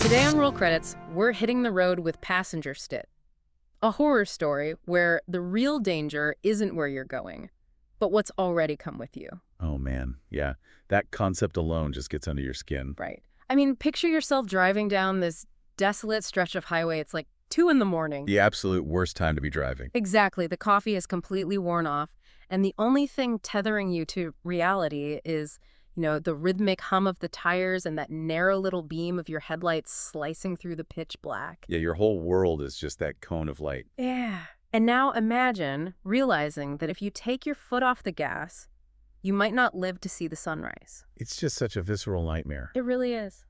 Today on Roll Credits, we're hitting the road with Passenger Stit, a horror story where the real danger isn't where you're going, but what's already come with you. Oh, man. Yeah. That concept alone just gets under your skin. Right. I mean, picture yourself driving down this desolate stretch of highway. It's like 2 in the morning. The absolute worst time to be driving. Exactly. The coffee is completely worn off, and the only thing tethering you to reality is, the rhythmic hum of the tires and that narrow little beam of your headlights slicing through the pitch black. Yeah, your whole world is just that cone of light. Yeah. And now imagine realizing that if you take your foot off the gas, you might not live to see the sunrise. It's just such a visceral nightmare. It really is.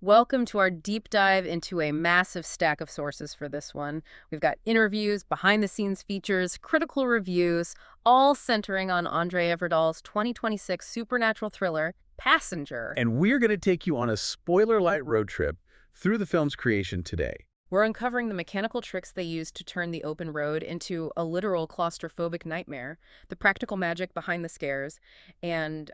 Welcome to our deep dive into a massive stack of sources for this one. We've got interviews, behind-the-scenes features, critical reviews, all centering on Andre Everdahl's 2026 supernatural thriller, Passenger. And we're going to take you on a spoiler-light road trip through the film's creation today. We're uncovering the mechanical tricks they used to turn the open road into a literal claustrophobic nightmare, the practical magic behind the scares, and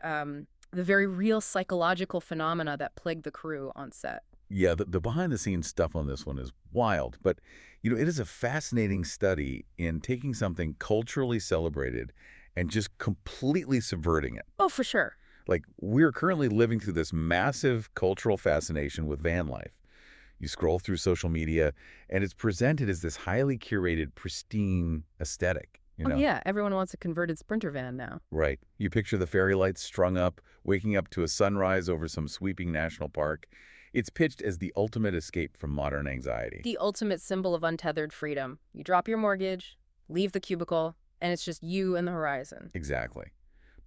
the very real psychological phenomena that plagued the crew on set. Yeah, the behind-the-scenes stuff on this one is wild, but, it is a fascinating study in taking something culturally celebrated and just completely subverting it. Oh, for sure. Like, we're currently living through this massive cultural fascination with van life. You scroll through social media, and it's presented as this highly curated, pristine aesthetic. Oh, yeah. Everyone wants a converted Sprinter van now. Right. You picture the fairy lights strung up, waking up to a sunrise over some sweeping national park. It's pitched as the ultimate escape from modern anxiety. The ultimate symbol of untethered freedom. You drop your mortgage, leave the cubicle, and it's just you and the horizon. Exactly.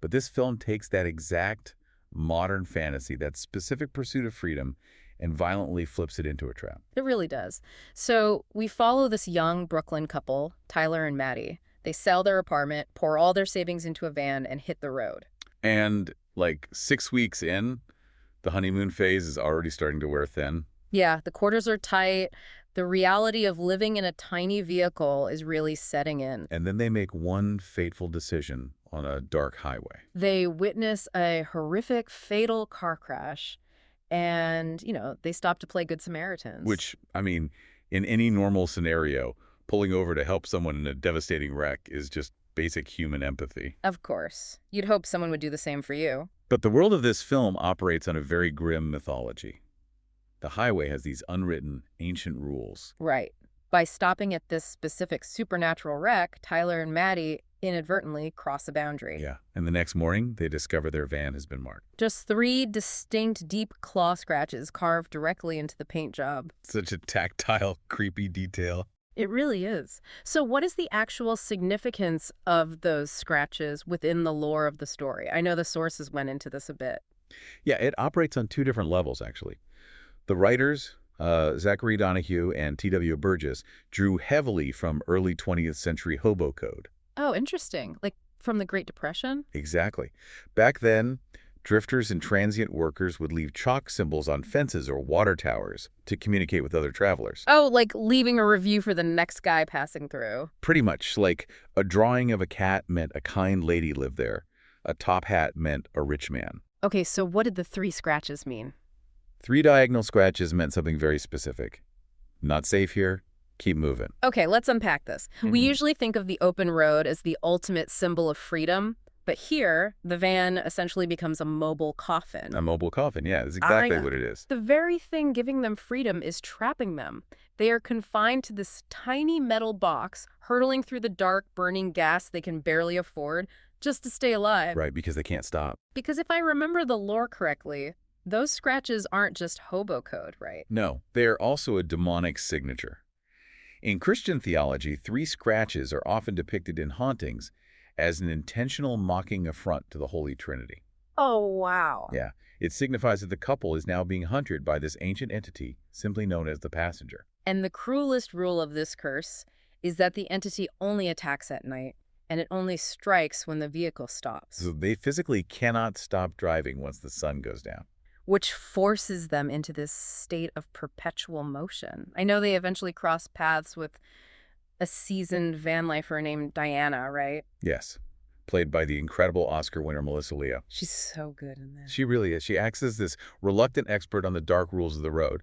But this film takes that exact modern fantasy, that specific pursuit of freedom, and violently flips it into a trap. It really does. So we follow this young Brooklyn couple, Tyler and Maddie. They sell their apartment, pour all their savings into a van, and hit the road. And, 6 weeks in, the honeymoon phase is already starting to wear thin. Yeah, the quarters are tight. The reality of living in a tiny vehicle is really setting in. And then they make one fateful decision on a dark highway. They witness a horrific, fatal car crash, and, they stop to play Good Samaritans. Which, in any normal scenario, pulling over to help someone in a devastating wreck is just basic human empathy. Of course. You'd hope someone would do the same for you. But the world of this film operates on a very grim mythology. The highway has these unwritten, ancient rules. Right. By stopping at this specific supernatural wreck, Tyler and Maddie inadvertently cross a boundary. Yeah, and the next morning, they discover their van has been marked. Just 3 distinct deep claw scratches carved directly into the paint job. Such a tactile, creepy detail. It really is. So what is the actual significance of those scratches within the lore of the story? I know the sources went into this a bit. Yeah, it operates on 2 different levels, actually. The writers, Zachary Donahue and T.W. Burgess, drew heavily from early 20th century hobo code. Oh, interesting. Like from the Great Depression? Exactly. Back then, drifters and transient workers would leave chalk symbols on fences or water towers to communicate with other travelers. Oh, like leaving a review for the next guy passing through. Pretty much. Like a drawing of a cat meant a kind lady lived there. A top hat meant a rich man. Okay, so what did the 3 scratches mean? 3 diagonal scratches meant something very specific. Not safe here. Keep moving. Okay, let's unpack this. We usually think of the open road as the ultimate symbol of freedom, but here, the van essentially becomes a mobile coffin. A mobile coffin, yeah, that's exactly what it is. The very thing giving them freedom is trapping them. They are confined to this tiny metal box, hurtling through the dark, burning gas they can barely afford just to stay alive. Right, because they can't stop. Because if I remember the lore correctly, those scratches aren't just hobo code, right? No, they are also a demonic signature. In Christian theology, 3 scratches are often depicted in hauntings as an intentional mocking affront to the Holy Trinity. Oh, wow. Yeah, it signifies that the couple is now being hunted by this ancient entity, simply known as the passenger. And the cruelest rule of this curse is that the entity only attacks at night, and it only strikes when the vehicle stops. So they physically cannot stop driving once the sun goes down. Which forces them into this state of perpetual motion. I know they eventually cross paths with a seasoned van lifer named Diana, right? Yes, played by the incredible Oscar winner Melissa Leo. She's so good in this. She really is. She acts as this reluctant expert on the dark rules of the road.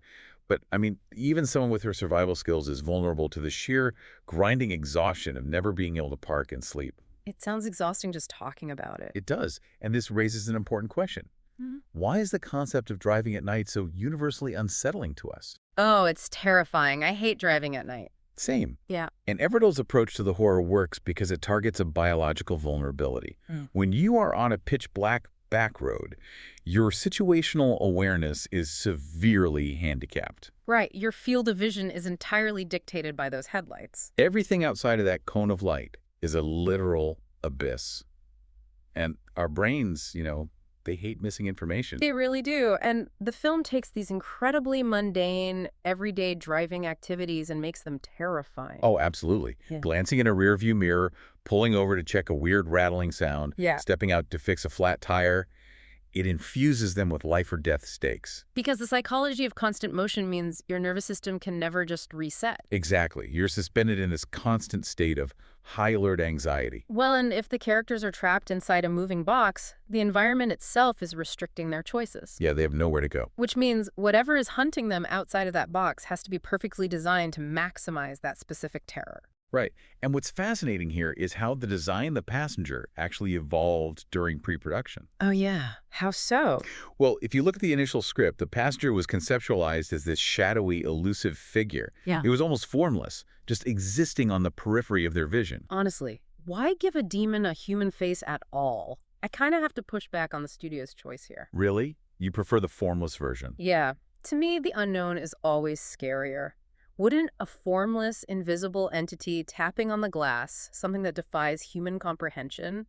But, I mean, even someone with her survival skills is vulnerable to the sheer grinding exhaustion of never being able to park and sleep. It sounds exhausting just talking about it. It does, and this raises an important question. Mhm. Why is the concept of driving at night so universally unsettling to us? Oh, it's terrifying. I hate driving at night. Same. Yeah. And Everdoll's approach to the horror works because it targets a biological vulnerability. When you are on a pitch-black back road, your situational awareness is severely handicapped. Right. Your field of vision is entirely dictated by those headlights. Everything outside of that cone of light is a literal abyss. And our brains, they hate missing information. They really do. And the film takes these incredibly mundane, everyday driving activities and makes them terrifying. Oh, absolutely. Yeah. Glancing in a rearview mirror, pulling over to check a weird rattling sound, Yeah. stepping out to fix a flat tire, it infuses them with life or death stakes. Because the psychology of constant motion means your nervous system can never just reset. Exactly. You're suspended in this constant state of high alert anxiety. Well, and if the characters are trapped inside a moving box, the environment itself is restricting their choices. Yeah, they have nowhere to go. Which means whatever is hunting them outside of that box has to be perfectly designed to maximize that specific terror. Right. And what's fascinating here is how the design of the passenger actually evolved during pre-production. Oh, yeah. How so? Well, if you look at the initial script, the passenger was conceptualized as this shadowy, elusive figure. Yeah. It was almost formless, just existing on the periphery of their vision. Honestly, why give a demon a human face at all? I kind of have to push back on the studio's choice here. Really? You prefer the formless version? Yeah. To me, the unknown is always scarier. Wouldn't a formless, invisible entity tapping on the glass, something that defies human comprehension,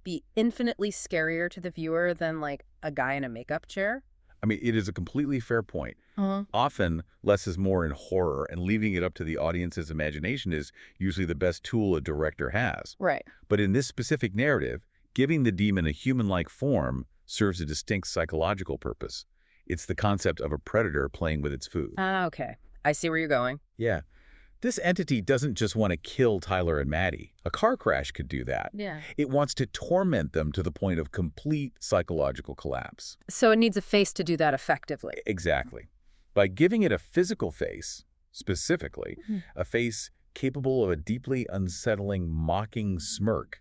be infinitely scarier to the viewer than, like, a guy in a makeup chair? I mean, it is a completely fair point. Uh-huh. Often, less is more in horror, and leaving it up to the audience's imagination is usually the best tool a director has. Right. But in this specific narrative, giving the demon a human-like form serves a distinct psychological purpose. It's the concept of a predator playing with its food. Ah, okay. I see where you're going. Yeah. This entity doesn't just want to kill Tyler and Maddie. A car crash could do that. Yeah. It wants to torment them to the point of complete psychological collapse. So it needs a face to do that effectively. Exactly. By giving it a physical face, specifically, a face capable of a deeply unsettling, mocking smirk,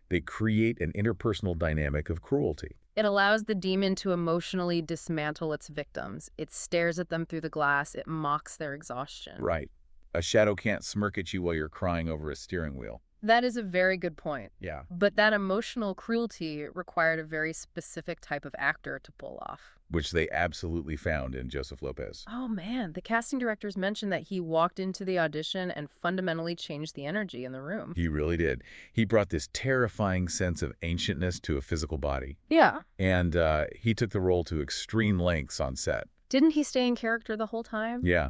they create an interpersonal dynamic of cruelty. It allows the demon to emotionally dismantle its victims. It stares at them through the glass. It mocks their exhaustion. Right. A shadow can't smirk at you while you're crying over a steering wheel. That is a very good point. Yeah. But that emotional cruelty required a very specific type of actor to pull off. Which they absolutely found in Joseph Lopez. Oh man, the casting directors mentioned that he walked into the audition and fundamentally changed the energy in the room. He really did. He brought this terrifying sense of ancientness to a physical body. Yeah. And he took the role to extreme lengths on set. Didn't he stay in character the whole time? Yeah.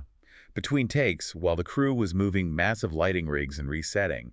Between takes, while the crew was moving massive lighting rigs and resetting,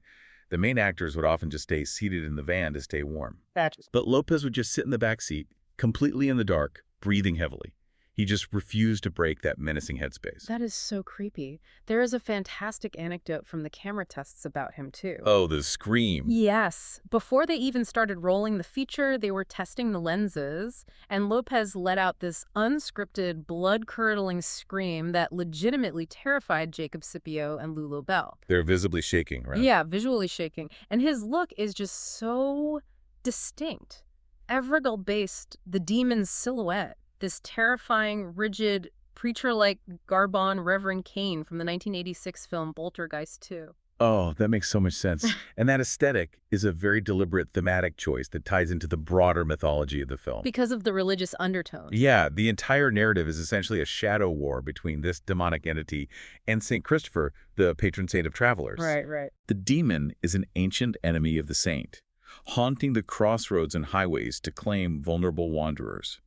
the main actors would often just stay seated in the van to stay warm. But Lopez would just sit in the back seat, completely in the dark, breathing heavily. He just refused to break that menacing headspace. That is so creepy. There is a fantastic anecdote from the camera tests about him, too. Oh, the scream. Yes. Before they even started rolling the feature, they were testing the lenses, and Lopez let out this unscripted, blood-curdling scream that legitimately terrified Jacob Scipio and Lulu Bell. They're visibly shaking, right? Yeah, visually shaking. And his look is just so distinct. Everdoll-based, the demon's silhouette. This terrifying, rigid, preacher-like Garbon Reverend Cain from the 1986 film Poltergeist 2. Oh, that makes so much sense. And that aesthetic is a very deliberate thematic choice that ties into the broader mythology of the film. Because of the religious undertones. Yeah, the entire narrative is essentially a shadow war between this demonic entity and St. Christopher, the patron saint of travelers. Right. The demon is an ancient enemy of the saint, haunting the crossroads and highways to claim vulnerable wanderers.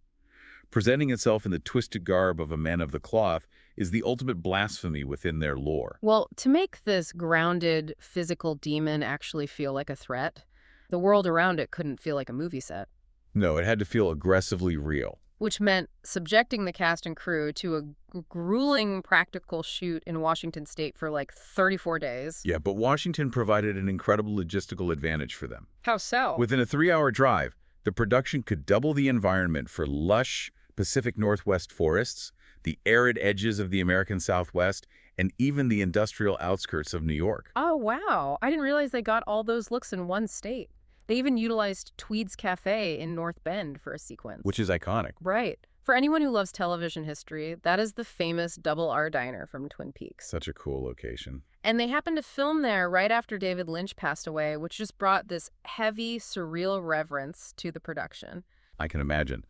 Presenting itself in the twisted garb of a man of the cloth is the ultimate blasphemy within their lore. Well, to make this grounded, physical demon actually feel like a threat, the world around it couldn't feel like a movie set. No, it had to feel aggressively real. Which meant subjecting the cast and crew to a grueling practical shoot in Washington State for like 34 days. Yeah, but Washington provided an incredible logistical advantage for them. How so? Within a 3-hour drive, the production could double the environment for lush Pacific Northwest forests, the arid edges of the American Southwest, and even the industrial outskirts of New York. Oh, wow. I didn't realize they got all those looks in one state. They even utilized Tweed's Cafe in North Bend for a sequence. Which is iconic. Right. For anyone who loves television history, that is the famous Double R Diner from Twin Peaks. Such a cool location. And they happened to film there right after David Lynch passed away, which just brought this heavy, surreal reverence to the production. I can imagine.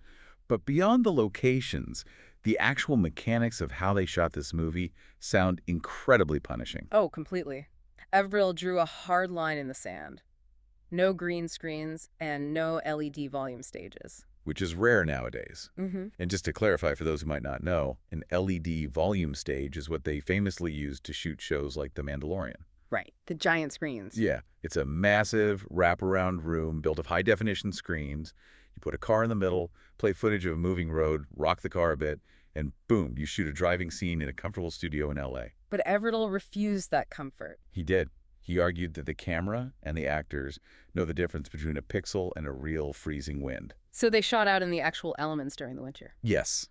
But beyond the locations, the actual mechanics of how they shot this movie sound incredibly punishing. Oh, completely. Everill drew a hard line in the sand. No green screens and no LED volume stages. Which is rare nowadays. Mm-hmm. And just to clarify for those who might not know, an LED volume stage is what they famously used to shoot shows like The Mandalorian. Right. The giant screens. Yeah, it's a massive wraparound room built of high-definition screens. You put a car in the middle, play footage of a moving road, rock the car a bit, and boom, you shoot a driving scene in a comfortable studio in L.A. But Everill refused that comfort. He did. He argued that the camera and the actors know the difference between a pixel and a real freezing wind. So they shot out in the actual elements during the winter. Yes.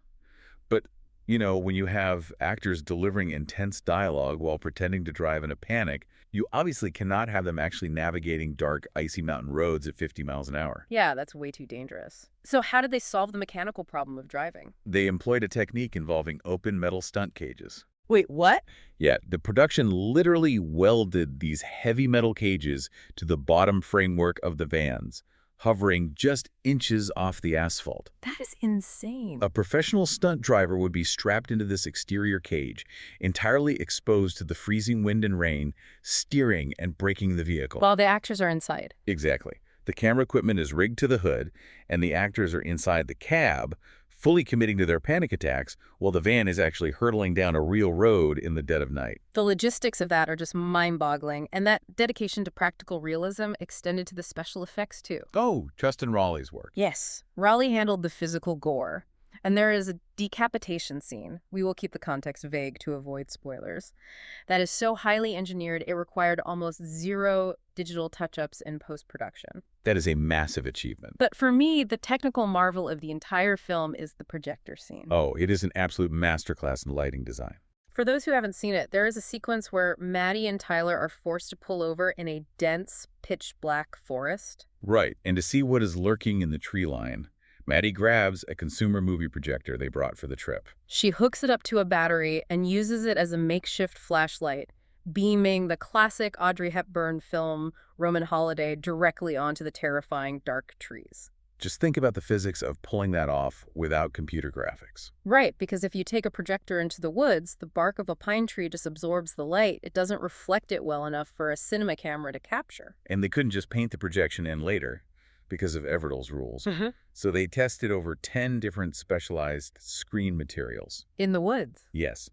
But, when you have actors delivering intense dialogue while pretending to drive in a panic, you obviously cannot have them actually navigating dark, icy mountain roads at 50 miles an hour. Yeah, that's way too dangerous. So how did they solve the mechanical problem of driving? They employed a technique involving open metal stunt cages. Wait, what? Yeah, the production literally welded these heavy metal cages to the bottom framework of the vans, hovering just inches off the asphalt. That is insane. A professional stunt driver would be strapped into this exterior cage, entirely exposed to the freezing wind and rain, steering and braking the vehicle. While the actors are inside. Exactly. The camera equipment is rigged to the hood, and the actors are inside the cab, fully committing to their panic attacks, while the van is actually hurtling down a real road in the dead of night. The logistics of that are just mind-boggling, and that dedication to practical realism extended to the special effects, too. Oh, Justin Raleigh's work. Yes, Raleigh handled the physical gore. And there is a decapitation scene. We will keep the context vague to avoid spoilers. That is so highly engineered, it required almost zero digital touch-ups in post-production. That is a massive achievement. But for me, the technical marvel of the entire film is the projector scene. Oh, it is an absolute masterclass in lighting design. For those who haven't seen it, there is a sequence where Maddie and Tyler are forced to pull over in a dense, pitch-black forest. Right, and to see what is lurking in the tree line, Maddie grabs a consumer movie projector they brought for the trip. She hooks it up to a battery and uses it as a makeshift flashlight, beaming the classic Audrey Hepburn film Roman Holiday directly onto the terrifying dark trees. Just think about the physics of pulling that off without computer graphics. Right, because if you take a projector into the woods, the bark of a pine tree just absorbs the light. It doesn't reflect it well enough for a cinema camera to capture. And they couldn't just paint the projection in later because of Everill's rules. Mm-hmm. So they tested over 10 different specialized screen materials. In the woods? Yes.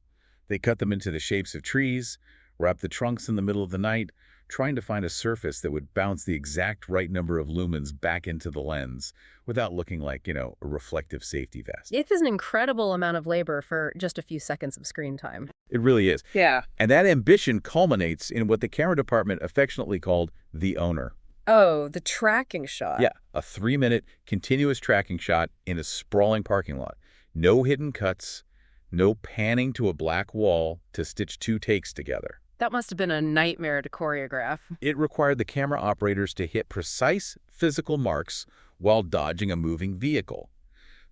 They cut them into the shapes of trees, wrapped the trunks in the middle of the night, trying to find a surface that would bounce the exact right number of lumens back into the lens without looking like, a reflective safety vest. It is an incredible amount of labor for just a few seconds of screen time. It really is. Yeah. And that ambition culminates in what the camera department affectionately called the owner. Oh, the tracking shot. Yeah, a 3-minute continuous tracking shot in a sprawling parking lot. No hidden cuts, no panning to a black wall to stitch 2 takes together. That must have been a nightmare to choreograph. It required the camera operators to hit precise physical marks while dodging a moving vehicle.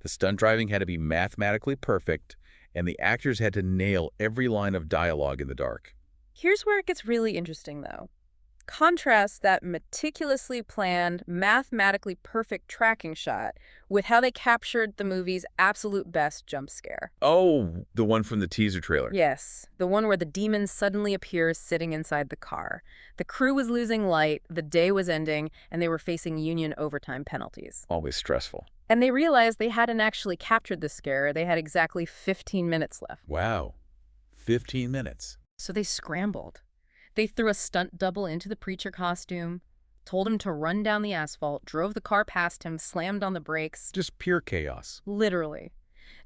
The stunt driving had to be mathematically perfect, and the actors had to nail every line of dialogue in the dark. Here's where it gets really interesting, though. Contrast that meticulously planned, mathematically perfect tracking shot with how they captured the movie's absolute best jump scare. Oh, the one from the teaser trailer. Yes, the one where the demon suddenly appears sitting inside the car. The crew was losing light, the day was ending, and they were facing union overtime penalties. Always stressful. And they realized they hadn't actually captured the scare. They had exactly 15 minutes left. Wow, 15 minutes. So they scrambled. They threw a stunt double into the preacher costume, told him to run down the asphalt, drove the car past him, slammed on the brakes. Just pure chaos. Literally.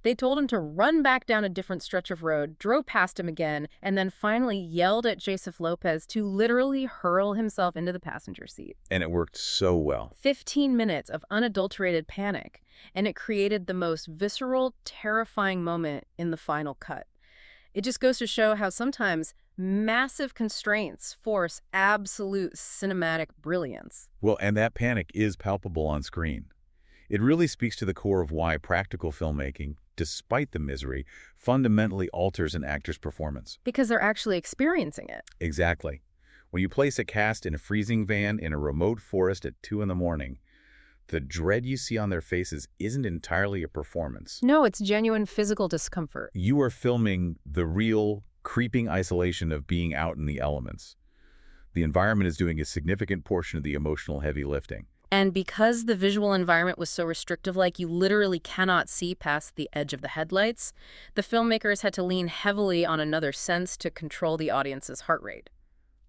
They told him to run back down a different stretch of road, drove past him again, and then finally yelled at Joseph Lopez to literally hurl himself into the passenger seat. And it worked so well. 15 minutes of unadulterated panic, and it created the most visceral, terrifying moment in the final cut. It just goes to show how sometimes massive constraints force absolute cinematic brilliance. Well, and that panic is palpable on screen. It really speaks to the core of why practical filmmaking, despite the misery, fundamentally alters an actor's performance. Because they're actually experiencing it. Exactly. When you place a cast in a freezing van in a remote forest at 2 in the morning, the dread you see on their faces isn't entirely a performance. No, it's genuine physical discomfort. You are filming the real, creeping isolation of being out in the elements. The environment is doing a significant portion of the emotional heavy lifting. And because the visual environment was so restrictive, like you literally cannot see past the edge of the headlights, the filmmakers had to lean heavily on another sense to control the audience's heart rate: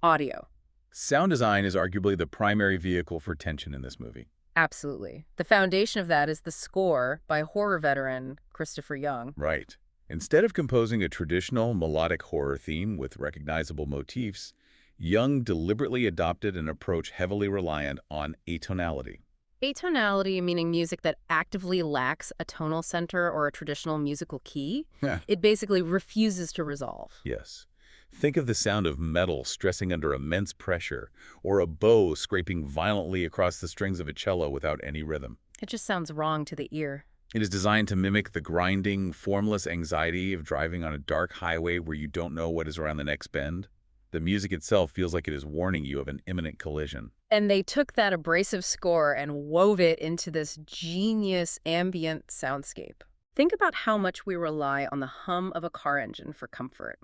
audio. Sound design is arguably the primary vehicle for tension in this movie. Absolutely. The foundation of that is the score by horror veteran Christopher Young. Right. Instead of composing a traditional melodic horror theme with recognizable motifs, Young deliberately adopted an approach heavily reliant on atonality. Atonality meaning music that actively lacks a tonal center or a traditional musical key. Yeah. It basically refuses to resolve. Yes. Think of the sound of metal stressing under immense pressure, or a bow scraping violently across the strings of a cello without any rhythm. It just sounds wrong to the ear. It is designed to mimic the grinding, formless anxiety of driving on a dark highway where you don't know what is around the next bend. The music itself feels like it is warning you of an imminent collision. And they took that abrasive score and wove it into this genius ambient soundscape. Think about how much we rely on the hum of a car engine for comfort.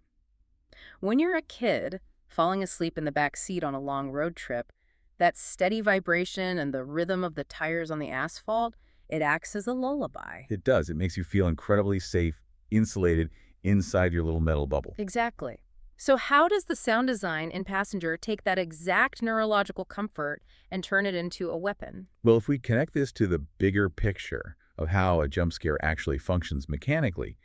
When you're a kid, falling asleep in the back seat on a long road trip, that steady vibration and the rhythm of the tires on the asphalt, it acts as a lullaby. It does. It makes you feel incredibly safe, insulated, inside your little metal bubble. Exactly. So how does the sound design in Passenger take that exact neurological comfort and turn it into a weapon? Well, if we connect this to the bigger picture of how a jump scare actually functions mechanically,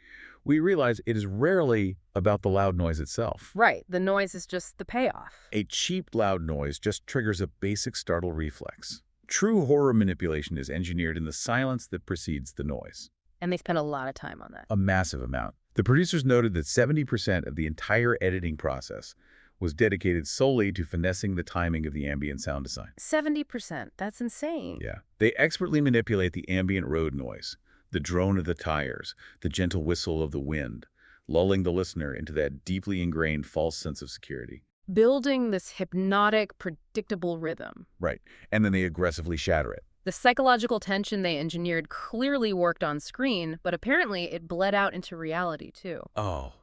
we realize it is rarely about the loud noise itself. Right. The noise is just the payoff. A cheap, loud noise just triggers a basic startle reflex. True horror manipulation is engineered in the silence that precedes the noise. And they spent a lot of time on that. A massive amount. The producers noted that 70% of the entire editing process was dedicated solely to finessing the timing of the ambient sound design. 70%. That's insane. Yeah. They expertly manipulate the ambient road noise, the drone of the tires, the gentle whistle of the wind, lulling the listener into that deeply ingrained false sense of security. Building this hypnotic, predictable rhythm. Right. And then they aggressively shatter it. The psychological tension they engineered clearly worked on screen, but apparently it bled out into reality, too. Oh,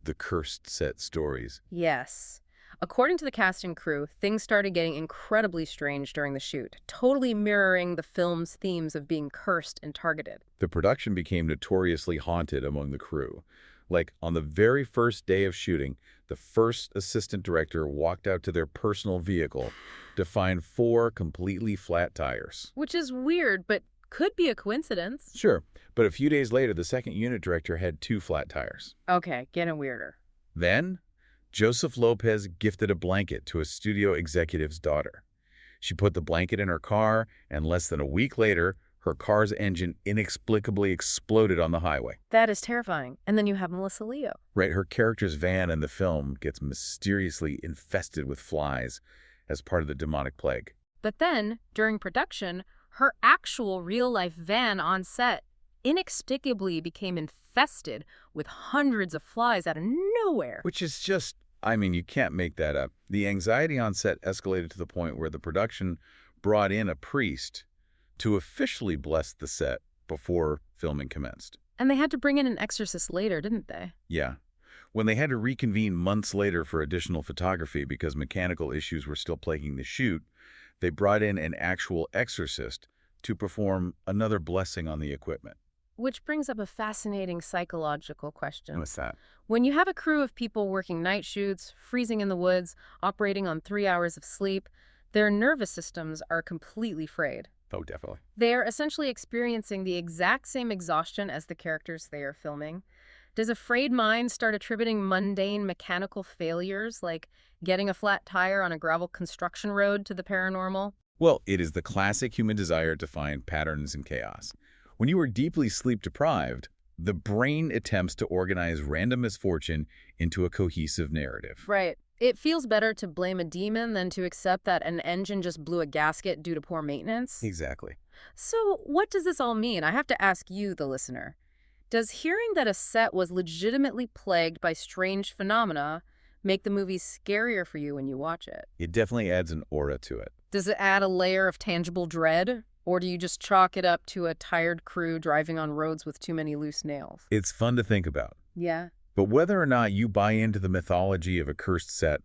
the cursed set stories. Yes. According to the cast and crew, things started getting incredibly strange during the shoot, totally mirroring the film's themes of being cursed and targeted. The production became notoriously haunted among the crew. Like, on the very first day of shooting, the first assistant director walked out to their personal vehicle to find 4 completely flat tires. Which is weird, but could be a coincidence. Sure, but a few days later, the second unit director had 2 flat tires. Okay, getting weirder. Then, Joseph Lopez gifted a blanket to a studio executive's daughter. She put the blanket in her car, and less than a week later, her car's engine inexplicably exploded on the highway. That is terrifying. And then you have Melissa Leo. Right, her character's van in the film gets mysteriously infested with flies as part of the demonic plague. But then, during production, her actual real-life van on set inexplicably became infested with hundreds of flies out of nowhere. Which is just, I mean, you can't make that up. The anxiety on set escalated to the point where the production brought in a priest to officially bless the set before filming commenced. And they had to bring in an exorcist later, didn't they? Yeah. When they had to reconvene months later for additional photography because mechanical issues were still plaguing the shoot, they brought in an actual exorcist to perform another blessing on the equipment. Which brings up a fascinating psychological question. What's that? When you have a crew of people working night shoots, freezing in the woods, operating on 3 hours of sleep, their nervous systems are completely frayed. Oh, definitely. They're essentially experiencing the exact same exhaustion as the characters they are filming. Does a frayed mind start attributing mundane mechanical failures like getting a flat tire on a gravel construction road to the paranormal? Well, it is the classic human desire to find patterns in chaos. When you are deeply sleep-deprived, the brain attempts to organize random misfortune into a cohesive narrative. Right. It feels better to blame a demon than to accept that an engine just blew a gasket due to poor maintenance. Exactly. So, what does this all mean? I have to ask you, the listener. Does hearing that a set was legitimately plagued by strange phenomena make the movie scarier for you when you watch it? It definitely adds an aura to it. Does it add a layer of tangible dread? Or do you just chalk it up to a tired crew driving on roads with too many loose nails? It's fun to think about. Yeah. But whether or not you buy into the mythology of a cursed set,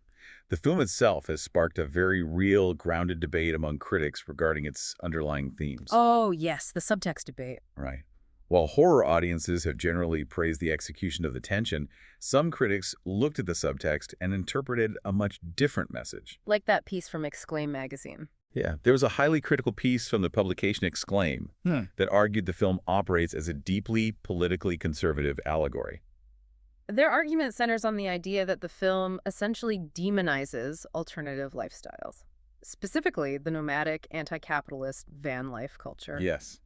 the film itself has sparked a very real, grounded debate among critics regarding its underlying themes. Oh, yes, the subtext debate. Right. While horror audiences have generally praised the execution of the tension, some critics looked at the subtext and interpreted a much different message. Like that piece from Exclaim magazine. Yeah, there was a highly critical piece from the publication Exclaim that argued the film operates as a deeply politically conservative allegory. Their argument centers on the idea that the film essentially demonizes alternative lifestyles, specifically the nomadic, anti-capitalist van life culture. Yes.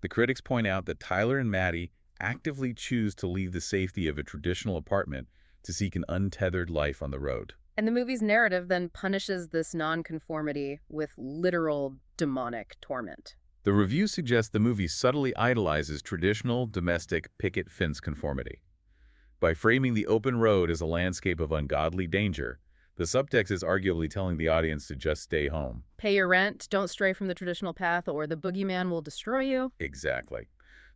The critics point out that Tyler and Maddie actively choose to leave the safety of a traditional apartment to seek an untethered life on the road. And the movie's narrative then punishes this nonconformity with literal demonic torment. The review suggests the movie subtly idolizes traditional domestic picket fence conformity. By framing the open road as a landscape of ungodly danger, the subtext is arguably telling the audience to just stay home. Pay your rent, don't stray from the traditional path, or the boogeyman will destroy you. Exactly.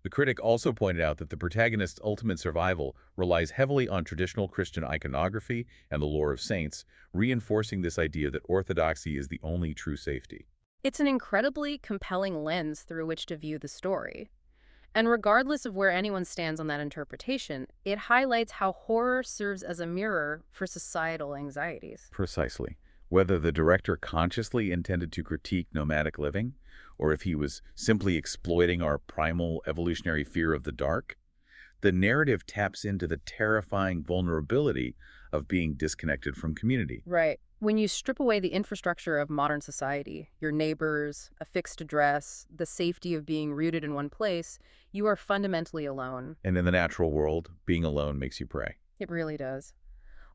The critic also pointed out that the protagonist's ultimate survival relies heavily on traditional Christian iconography and the lore of saints, reinforcing this idea that orthodoxy is the only true safety. It's an incredibly compelling lens through which to view the story. And regardless of where anyone stands on that interpretation, it highlights how horror serves as a mirror for societal anxieties. Precisely. Whether the director consciously intended to critique nomadic living, or if he was simply exploiting our primal evolutionary fear of the dark, the narrative taps into the terrifying vulnerability of being disconnected from community. Right. When you strip away the infrastructure of modern society, your neighbors, a fixed address, the safety of being rooted in one place, you are fundamentally alone. And in the natural world, being alone makes you pray. It really does.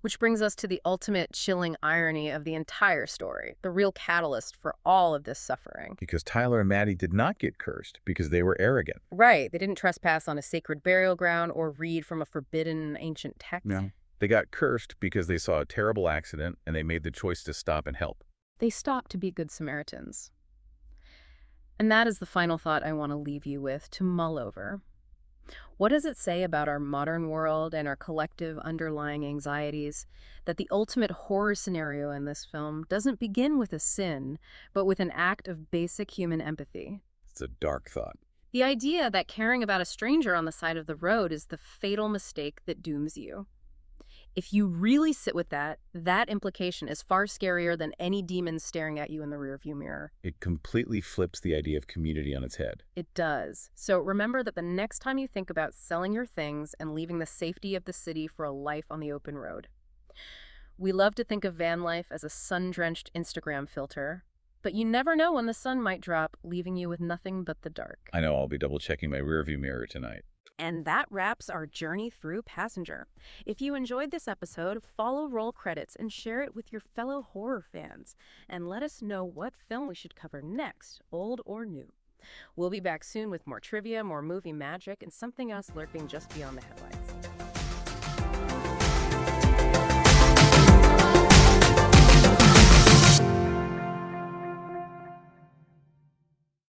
Which brings us to the ultimate chilling irony of the entire story, the real catalyst for all of this suffering. Because Tyler and Maddie did not get cursed because they were arrogant. Right. They didn't trespass on a sacred burial ground or read from a forbidden ancient text. No. They got cursed because they saw a terrible accident and they made the choice to stop and help. They stopped to be good Samaritans. And that is the final thought I want to leave you with to mull over. What does it say about our modern world and our collective underlying anxieties that the ultimate horror scenario in this film doesn't begin with a sin, but with an act of basic human empathy? It's a dark thought. The idea that caring about a stranger on the side of the road is the fatal mistake that dooms you. If you really sit with that, that implication is far scarier than any demon staring at you in the rearview mirror. It completely flips the idea of community on its head. It does. So remember that the next time you think about selling your things and leaving the safety of the city for a life on the open road. We love to think of van life as a sun-drenched Instagram filter, but you never know when the sun might drop, leaving you with nothing but the dark. I know I'll be double-checking my rearview mirror tonight. And that wraps our journey through Passenger. If you enjoyed this episode, follow Roll Credits and share it with your fellow horror fans. And let us know what film we should cover next, old or new. We'll be back soon with more trivia, more movie magic, and something else lurking just beyond the headlights.